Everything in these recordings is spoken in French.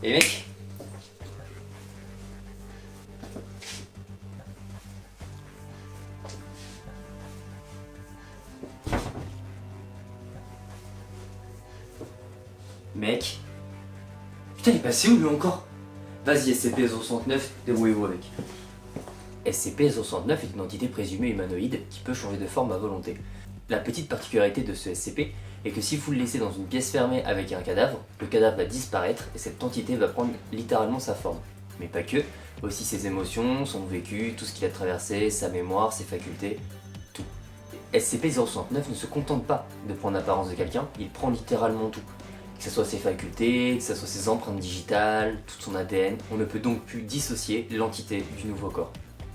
Et mec, mec, putain il est passé où lui encore? Vas-y SCP-069, débrouillez-vous avec. SCP-069 est une entité présumée humanoïde qui peut changer de forme à volonté. La petite particularité de ce SCP est que si vous le laissez dans une pièce fermée avec un cadavre, le cadavre va disparaître et cette entité va prendre littéralement sa forme. Mais pas que, aussi ses émotions, son vécu, tout ce qu'il a traversé, sa mémoire, ses facultés, tout. SCP-069 ne se contente pas de prendre l'apparence de quelqu'un, il prend littéralement tout. Que ce soit ses facultés, que ce soit ses empreintes digitales, tout son ADN, on ne peut donc plus dissocier l'entité du nouveau corps.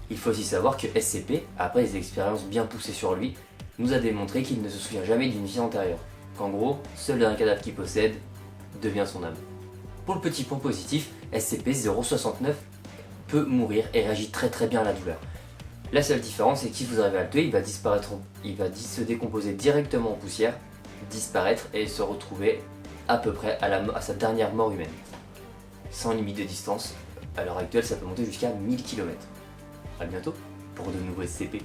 Il faut aussi savoir que SCP, après des expériences bien poussées sur lui, nous a démontré qu'il ne se souvient jamais d'une vie antérieure. Qu'en gros, seul un cadavre qu'il possède devient son âme. Pour le petit point positif, SCP-069 peut mourir et réagit très bien à la douleur. La seule différence c'est que si vous arrivez à le tuer, il va disparaître, se décomposer directement en poussière, disparaître et se retrouver à peu près à sa dernière mort humaine. Sans limite de distance, à l'heure actuelle ça peut monter jusqu'à 1000 km. A bientôt pour de nouveaux SCP.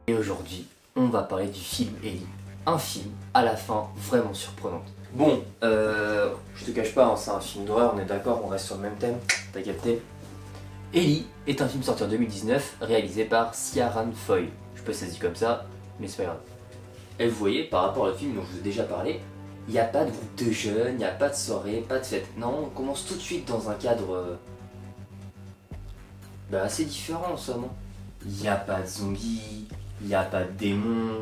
Et aujourd'hui, on va parler du film Ellie. Un film à la fin vraiment surprenante. Bon, je te cache pas, hein, c'est un film d'horreur, on est d'accord, on reste sur le même thème, t'as capté. Ellie est un film sorti en 2019, réalisé par Ciaran Foy. Je sais pas si ça se dit comme ça, mais c'est pas grave. Et vous voyez, par rapport au film dont je vous ai déjà parlé, il n'y a pas de groupe de jeunes, il n'y a pas de soirée, pas de fête. Non, on commence tout de suite dans un cadre assez différent en somme. Il n'y a pas de zombies, il n'y a pas de démons,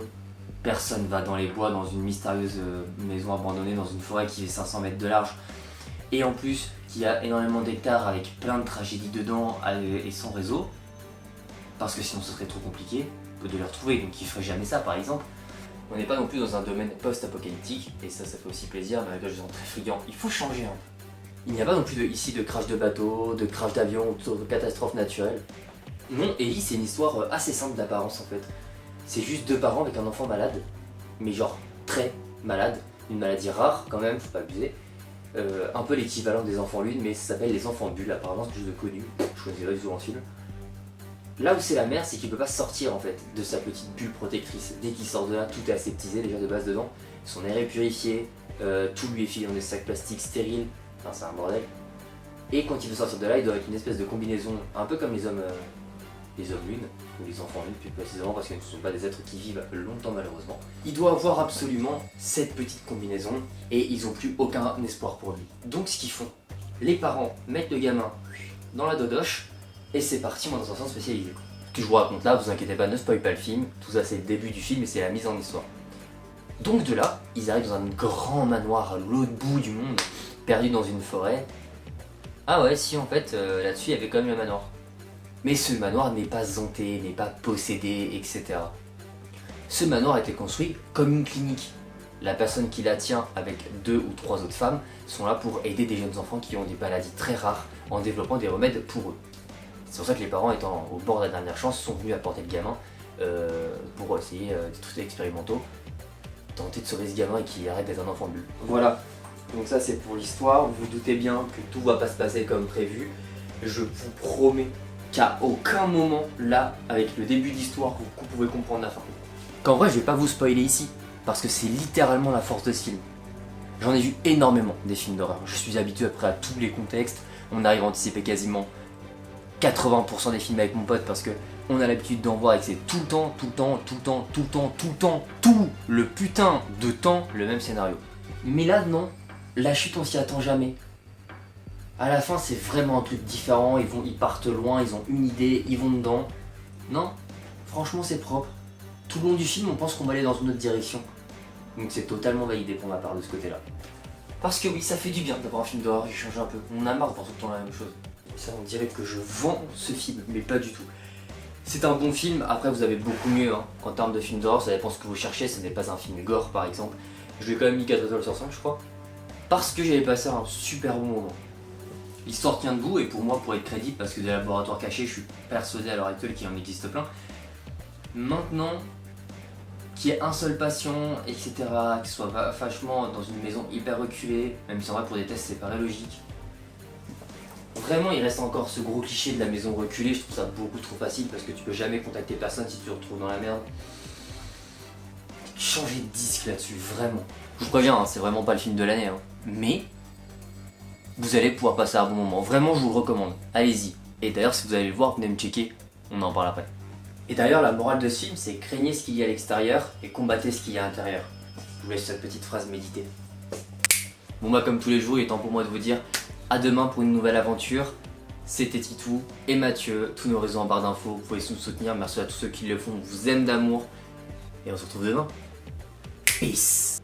personne va dans les bois dans une mystérieuse maison abandonnée dans une forêt qui fait 500 mètres de large. Et en plus, qui a énormément d'hectares avec plein de tragédies dedans et sans réseau. Parce que sinon ce serait trop compliqué de les retrouver, donc ils ferait jamais ça par exemple. On n'est pas non plus dans un domaine post-apocalyptique, et ça fait aussi plaisir, mais avec des gens très friands. Il faut changer un peu. Il n'y a pas non plus ici de crash de bateau, de crash d'avion ou de catastrophes naturelles. Non, Ellie c'est une histoire assez simple d'apparence en fait. C'est juste deux parents avec un enfant malade, mais genre très malade, une maladie rare quand même, faut pas abuser. Un peu l'équivalent des enfants lune, mais ça s'appelle les enfants bulles, apparemment c'est quelque chose de connu, je connaissais pas du tout en film. Là où c'est la merde, c'est qu'il peut pas sortir en fait de sa petite bulle protectrice. Dès qu'il sort de là, tout est aseptisé déjà de base dedans, son air est purifié, tout lui est filé dans des sacs plastiques stériles, enfin c'est un bordel. Et quand il veut sortir de là, il doit avec une espèce de combinaison, un peu comme les hommes lunes, ou les enfants lunes plus précisément, parce que ce ne sont pas des êtres qui vivent longtemps malheureusement. Il doit avoir absolument cette petite combinaison, et ils n'ont plus aucun espoir pour lui. Donc ce qu'ils font, les parents mettent le gamin dans la dodoche, et c'est parti, moi dans un sens spécialisé. Ce que je vous raconte là, vous inquiétez pas, ne spoil pas le film, tout ça c'est le début du film et c'est la mise en histoire. Donc de là, ils arrivent dans un grand manoir à l'autre bout du monde, perdu dans une forêt. Ah ouais, si en fait, là-dessus il y avait quand même le manoir. Mais ce manoir n'est pas hanté, n'est pas possédé, etc. Ce manoir a été construit comme une clinique. La personne qui la tient avec 2 ou 3 autres femmes sont là pour aider des jeunes enfants qui ont des maladies très rares en développant des remèdes pour eux. C'est pour ça que les parents étant au bord de la dernière chance sont venus apporter le gamin pour essayer des trucs expérimentaux, tenter de sauver ce gamin et qu'il arrête d'être un enfant bulle. Voilà, donc ça c'est pour l'histoire, vous vous doutez bien que tout va pas se passer comme prévu. Je vous promets qu'à aucun moment là, avec le début d'histoire, vous pouvez comprendre la fin. Qu'en vrai je vais pas vous spoiler ici, parce que c'est littéralement la force de ce film. J'en ai vu énormément des films d'horreur, je suis habitué après à tous les contextes, on arrive à anticiper quasiment 80% des films avec mon pote parce que on a l'habitude d'en voir et que c'est tout le putain de temps le même scénario. Mais là non, la chute on s'y attend jamais. À la fin c'est vraiment un truc différent, ils partent loin, ils ont une idée, ils vont dedans. Non, franchement c'est propre. Tout le long du film on pense qu'on va aller dans une autre direction. Donc c'est totalement validé pour ma part de ce côté-là. Parce que oui, ça fait du bien d'avoir un film d'horreur qui change un peu. On a marre de voir tout le temps la même chose. Ça, on dirait que je vends ce film, mais pas du tout. C'est un bon film, après vous avez beaucoup mieux, hein. En termes de film d'horreur, ça dépend ce que vous cherchez, ce n'est pas un film gore par exemple. Je lui ai quand même mis 4 étoiles sur 5 je crois. Parce que j'avais passé un super bon moment. L'histoire tient debout et pour moi, pour être crédible, parce que des laboratoires cachés, je suis persuadé à l'heure actuelle qu'il en existe plein. Maintenant, qu'il y ait un seul patient, etc., qu'il soit vachement dans une maison hyper reculée, même si en vrai pour des tests c'est paraît logique. Vraiment, il reste encore ce gros cliché de la maison reculée, je trouve ça beaucoup trop facile parce que tu peux jamais contacter personne si tu te retrouves dans la merde. Changer de disque là-dessus, vraiment. Je vous préviens, hein, c'est vraiment pas le film de l'année, hein. Mais vous allez pouvoir passer un bon moment. Vraiment, je vous le recommande. Allez-y. Et d'ailleurs, si vous allez le voir, venez me checker. On en parle après. Et d'ailleurs, la morale de ce film, c'est craignez ce qu'il y a à l'extérieur et combattez ce qu'il y a à l'intérieur. Je vous laisse cette petite phrase méditer. Bon bah comme tous les jours, il est temps pour moi de vous dire à demain pour une nouvelle aventure. C'était Titou et Mathieu, tous nos réseaux en barre d'infos. Vous pouvez nous soutenir. Merci à tous ceux qui le font. On vous aime d'amour. Et on se retrouve demain. Peace.